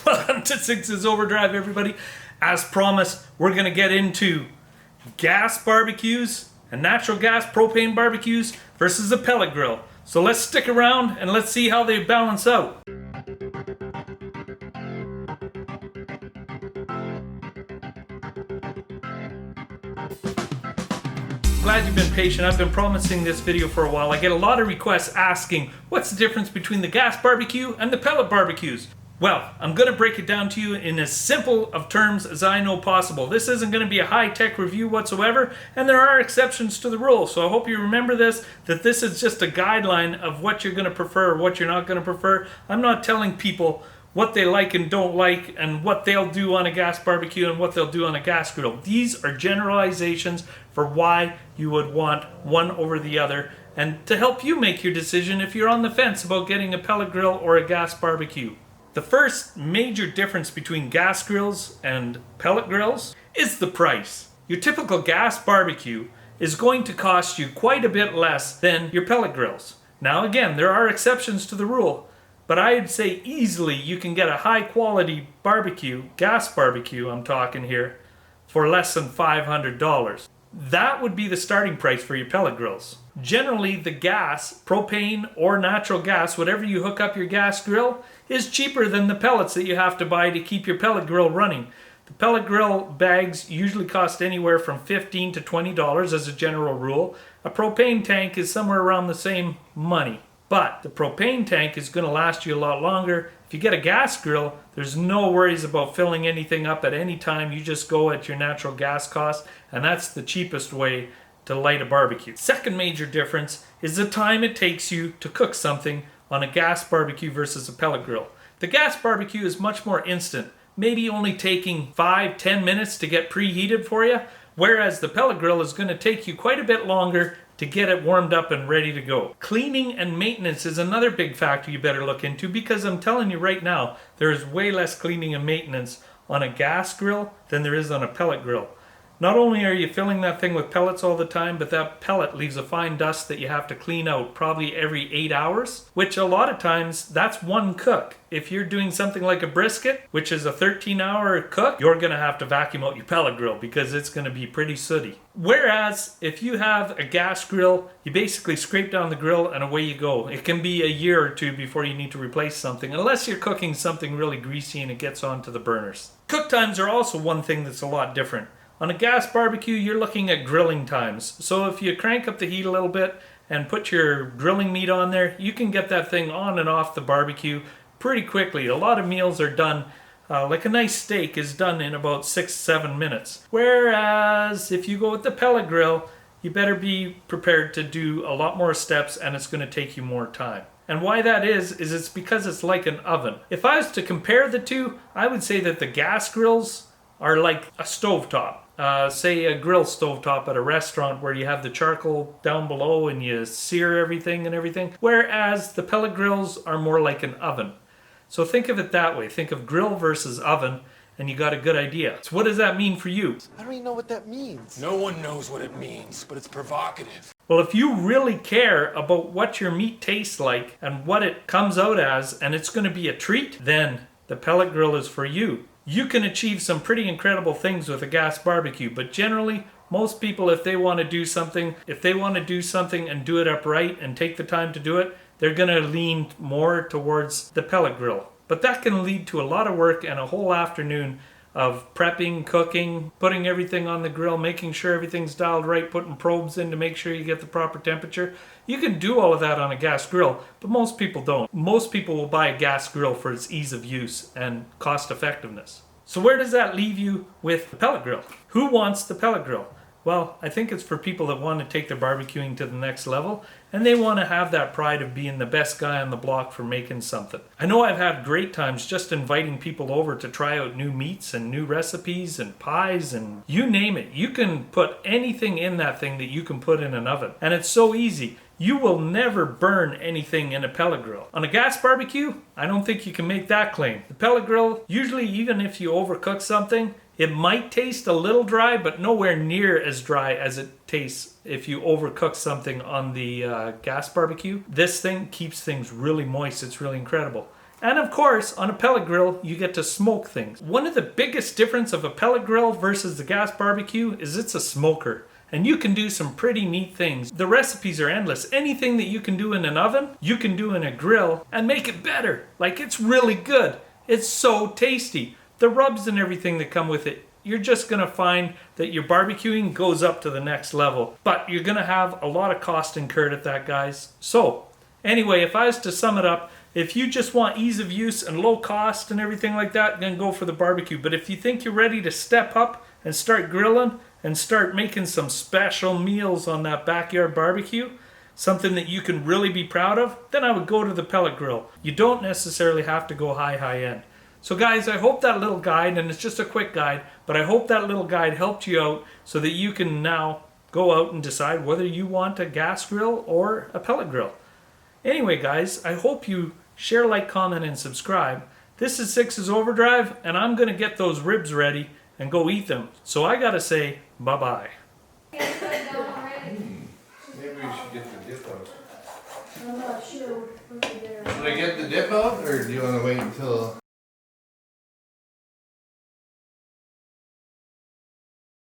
Welcome to Six's Overdrive, everybody. As promised, we're going to get into gas barbecues and natural gas propane barbecues versus a pellet grill. So let's stick around and let's see how they balance out. Glad you've been patient. I've been promising this video for a while. I get a lot of requests asking what's the difference between the gas barbecue and the pellet barbecues. Well, I'm going to break it down to you in as simple of terms as I know possible. This isn't going to be a high-tech review whatsoever, and there are exceptions to the rule. So I hope you remember this, that this is just a guideline of what you're going to prefer or what you're not going to prefer. I'm not telling people what they like and don't like and what they'll do on a gas barbecue and what they'll do on a gas grill. These are generalizations for why you would want one over the other and to help you make your decision if you're on the fence about getting a pellet grill or a gas barbecue. The first major difference between gas grills and pellet grills is the price. Your typical gas barbecue is going to cost you quite a bit less than your pellet grills. Now again, there are exceptions to the rule, but I'd say easily you can get a high quality barbecue, gas barbecue I'm talking here, for less than $500. That would be the starting price for your pellet grills. Generally, the gas, propane or natural gas, whatever you hook up your gas grill, is cheaper than the pellets that you have to buy to keep your pellet grill running. The pellet grill bags usually cost anywhere from $15 to $20 as a general rule. A propane tank is somewhere around the same money. But the propane tank is going to last you a lot longer. If you get a gas grill, there's no worries about filling anything up at any time. You just go at your natural gas cost, and that's the cheapest way to light a barbecue. Second major difference is the time it takes you to cook something on a gas barbecue versus a pellet grill. The gas barbecue is much more instant, maybe only taking 5-10 minutes to get preheated for you, whereas the pellet grill is going to take you quite a bit longer to get it warmed up and ready to go. Cleaning and maintenance is another big factor you better look into, because I'm telling you right now, there is way less cleaning and maintenance on a gas grill than there is on a pellet grill. Not only are you filling that thing with pellets all the time, but that pellet leaves a fine dust that you have to clean out probably every 8 hours, which a lot of times that's one cook. If you're doing something like a brisket, which is a 13-hour cook, you're going to have to vacuum out your pellet grill because it's going to be pretty sooty. Whereas if you have a gas grill, you basically scrape down the grill and away you go. It can be a year or two before you need to replace something, unless you're cooking something really greasy and it gets onto the burners. Cook times are also one thing that's a lot different. On a gas barbecue, you're looking at grilling times. So if you crank up the heat a little bit and put your grilling meat on there, you can get that thing on and off the barbecue pretty quickly. A lot of meals are done, like a nice steak is done in about 6-7 minutes. Whereas if you go with the pellet grill, you better be prepared to do a lot more steps and it's going to take you more time. And why that is it's because it's like an oven. If I was to compare the two, I would say that the gas grills are like a stovetop. Say a grill stovetop at a restaurant where you have the charcoal down below and you sear everything. Whereas the pellet grills are more like an oven. So think of it that way. Think of grill versus oven and you got a good idea. So what does that mean for you? I don't even know what that means. No one knows what it means, but it's provocative. Well, if you really care about what your meat tastes like and what it comes out as, and it's going to be a treat, then the pellet grill is for you. You can achieve some pretty incredible things with a gas barbecue, but generally, most people, if they want to do something and do it upright and take the time to do it, they're going to lean more towards the pellet grill. But that can lead to a lot of work and a whole afternoon of prepping, cooking, putting everything on the grill, making sure everything's dialed right, putting probes in to make sure you get the proper temperature. You can do all of that on a gas grill, but most people don't. Most people will buy a gas grill for its ease of use and cost effectiveness. So where does that leave you with the pellet grill? Who wants the pellet grill? Well, I think it's for people that want to take their barbecuing to the next level and they want to have that pride of being the best guy on the block for making something. I know I've had great times just inviting people over to try out new meats and new recipes and pies and you name it. You can put anything in that thing that you can put in an oven. And it's so easy. You will never burn anything in a pellet grill. On a gas barbecue, I don't think you can make that claim. The pellet grill, usually even if you overcook something, it might taste a little dry, but nowhere near as dry as it tastes if you overcook something on the gas barbecue. This thing keeps things really moist. It's really incredible. And of course, on a pellet grill, you get to smoke things. One of the biggest difference of a pellet grill versus the gas barbecue is it's a smoker. And you can do some pretty neat things. The recipes are endless. Anything that you can do in an oven, you can do in a grill and make it better. Like, it's really good. It's so tasty. The rubs and everything that come with it, you're just gonna find that your barbecuing goes up to the next level. But you're gonna have a lot of cost incurred at that, guys. So, anyway, if I was to sum it up, if you just want ease of use and low cost and everything like that, then go for the barbecue. But if you think you're ready to step up and start grilling and start making some special meals on that backyard barbecue, something that you can really be proud of, then I would go to the pellet grill. You don't necessarily have to go high end. So guys, I hope that little guide, and it's just a quick guide, but I hope that little guide helped you out so that you can now go out and decide whether you want a gas grill or a pellet grill. Anyway guys, I hope you share, like, comment, and subscribe. This is Six's Overdrive, and I'm gonna get those ribs ready and go eat them. So I gotta say, bye-bye. Maybe we should get the dip out. I'm not sure. Should I get the dip out, or do you want to wait until...